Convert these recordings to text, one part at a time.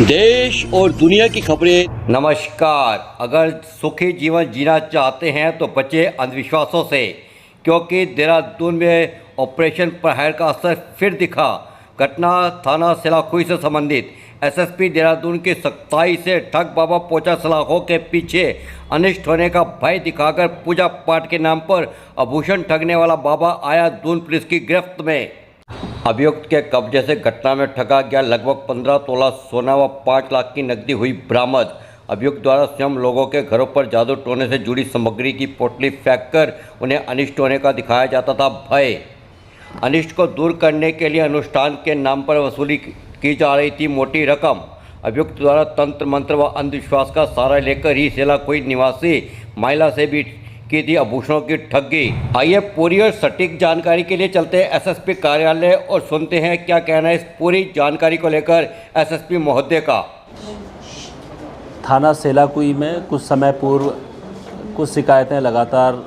देश और दुनिया की खबरें। नमस्कार। अगर सुखी जीवन जीना चाहते हैं तो बचे अंधविश्वासों से, क्योंकि देहरादून में ऑपरेशन प्रहर का असर फिर दिखा। घटना थाना सिलाखुई से संबंधित। एसएसपी देहरादून की सख्ताई से ठग बाबा पोचा सलाखों के पीछे अनिष्ट होने का भय दिखाकर पूजा पाठ के नाम पर आभूषण ठगने वाला बाबा आया दून पुलिस की गिरफ्त में। अभियुक्त के कब्जे से घटना में ठगा गया लगभग 15 तोला सोना व 5 लाख की नकदी हुई बरामद। अभियुक्त द्वारा स्वयं लोगों के घरों पर जादू टोने से जुड़ी सामग्री की पोटली फेंककर उन्हें अनिष्ट होने का दिखाया जाता था भय। अनिष्ट को दूर करने के लिए अनुष्ठान के नाम पर वसूली की जा रही थी मोटी रकम। अभियुक्त द्वारा तंत्र मंत्र व अंधविश्वास का सहारा लेकर ही सिलाखुई निवासी महिला से भी की थी आभूषणों की ठगी। आइए पूरी और सटीक जानकारी के लिए चलते हैं एसएसपी कार्यालय और सुनते हैं क्या कहना है इस पूरी जानकारी को लेकर एसएसपी महोदय का। थाना सिलाखुई में कुछ समय पूर्व कुछ शिकायतें लगातार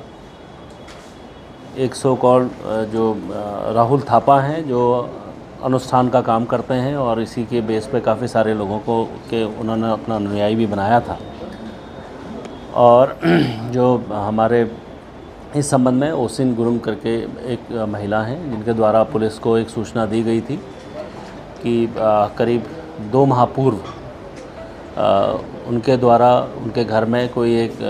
एक सौ कॉल जो राहुल थापा हैं जो अनुष्ठान का काम करते हैं और इसी के बेस पे काफ़ी सारे लोगों को के उन्होंने अपना अनुयायी भी बनाया था। और जो हमारे इस संबंध में ओसिन गुरुम करके एक महिला हैं जिनके द्वारा पुलिस को एक सूचना दी गई थी कि करीब 2 माह पूर्व उनके द्वारा उनके घर में कोई एक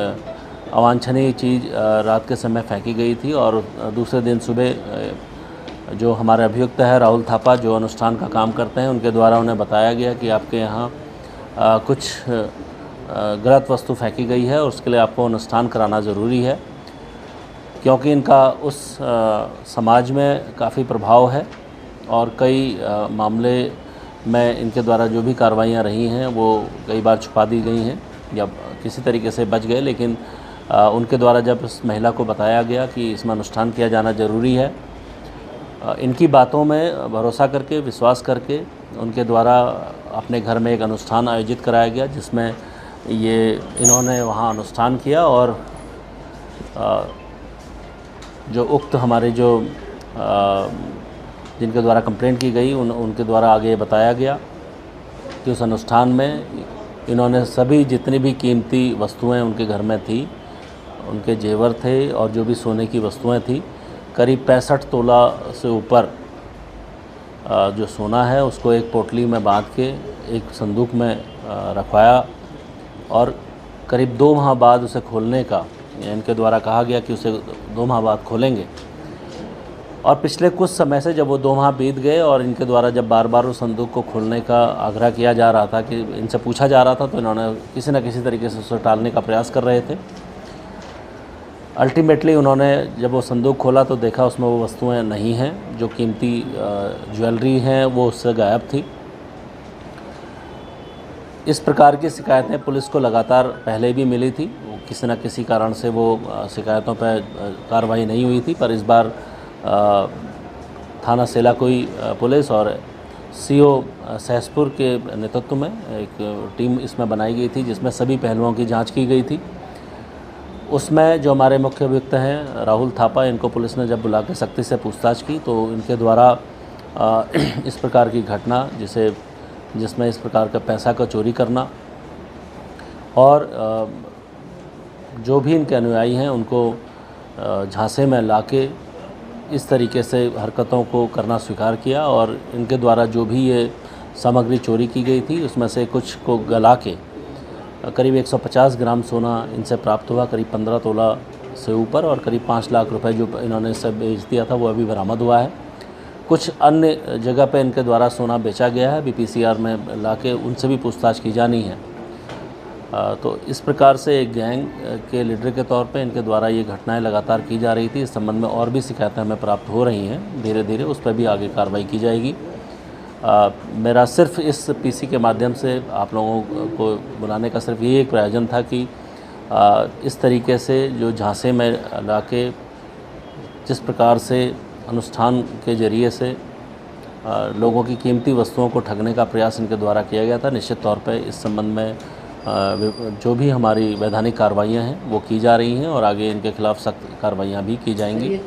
अवांछनीय चीज़ रात के समय फेंकी गई थी और दूसरे दिन सुबह जो हमारे अभियुक्त है राहुल थापा जो अनुष्ठान का काम करते हैं उनके द्वारा उन्हें बताया गया कि आपके यहाँ कुछ गलत वस्तु फेंकी गई है और उसके लिए आपको अनुष्ठान कराना ज़रूरी है, क्योंकि इनका उस समाज में काफ़ी प्रभाव है और कई मामले में इनके द्वारा जो भी कार्रवाइयाँ रही हैं वो कई बार छुपा दी गई हैं या किसी तरीके से बच गए। लेकिन उनके द्वारा जब इस महिला को बताया गया कि इसमें अनुष्ठान किया जाना ज़रूरी है, इनकी बातों में भरोसा करके विश्वास करके उनके द्वारा अपने घर में एक अनुष्ठान आयोजित कराया गया जिसमें इन्होंने वहाँ अनुष्ठान किया और जो उक्त हमारे जो जिनके द्वारा कंप्लेंट की गई उनके द्वारा आगे बताया गया कि उस अनुष्ठान में इन्होंने सभी जितनी भी कीमती वस्तुएं उनके घर में थी, उनके जेवर थे और जो भी सोने की वस्तुएं थी, करीब 65 तोला से ऊपर जो सोना है उसको एक पोटली में बांध के एक संदूक में रखवाया और करीब 2 माह बाद उसे खोलने का इनके द्वारा कहा गया कि उसे 2 माह बाद खोलेंगे। और पिछले कुछ समय से जब वो 2 माह बीत गए और इनके द्वारा जब बार बार उस संदूक को खोलने का आग्रह किया जा रहा था कि इनसे पूछा जा रहा था, तो इन्होंने किसी न किसी तरीके से उसे टालने का प्रयास कर रहे थे। अल्टीमेटली उन्होंने जब वो संदूक खोला तो देखा उसमें वो वस्तुएं नहीं हैं, जो कीमती ज्वेलरी हैं वो उससे गायब थी। इस प्रकार की शिकायतें पुलिस को लगातार पहले भी मिली थी, किसी न किसी कारण से वो शिकायतों पर कार्रवाई नहीं हुई थी, पर इस बार थाना सिलाखुई पुलिस और सीओ सहसपुर के नेतृत्व में एक टीम इसमें बनाई गई थी जिसमें सभी पहलुओं की जांच की गई थी। उसमें जो हमारे मुख्य अभियुक्त हैं राहुल थापा, इनको पुलिस ने जब बुला के सख्ती से पूछताछ की तो इनके द्वारा इस प्रकार की घटना जिसमें इस प्रकार का पैसा का चोरी करना और जो भी इनके अनुयायी हैं उनको झांसे में लाके इस तरीके से हरकतों को करना स्वीकार किया और इनके द्वारा जो भी ये सामग्री चोरी की गई थी उसमें से कुछ को गला के करीब 150 ग्राम सोना इनसे प्राप्त हुआ, करीब 15 तोला से ऊपर और करीब 5 लाख रुपए जो इन्होंने इससे बेच दिया था वो अभी बरामद हुआ है। कुछ अन्य जगह पे इनके द्वारा सोना बेचा गया है, बीपीसीआर में लाके उनसे भी पूछताछ की जानी है। तो इस प्रकार से एक गैंग के लीडर के तौर पे इनके द्वारा ये घटनाएं लगातार की जा रही थी। इस संबंध में और भी शिकायतें हमें प्राप्त हो रही हैं, धीरे धीरे उस पर भी आगे कार्रवाई की जाएगी। मेरा सिर्फ इस पीसी के माध्यम से आप लोगों को बुलाने का सिर्फ ये एक प्रयोजन था कि इस तरीके से जो झांसे में लाके जिस प्रकार से अनुष्ठान के जरिए से लोगों की कीमती वस्तुओं को ठगने का प्रयास इनके द्वारा किया गया था, निश्चित तौर पे इस संबंध में जो भी हमारी वैधानिक कार्रवाइयाँ हैं वो की जा रही हैं और आगे इनके खिलाफ़ सख्त कार्रवाइयाँ भी की जाएंगी।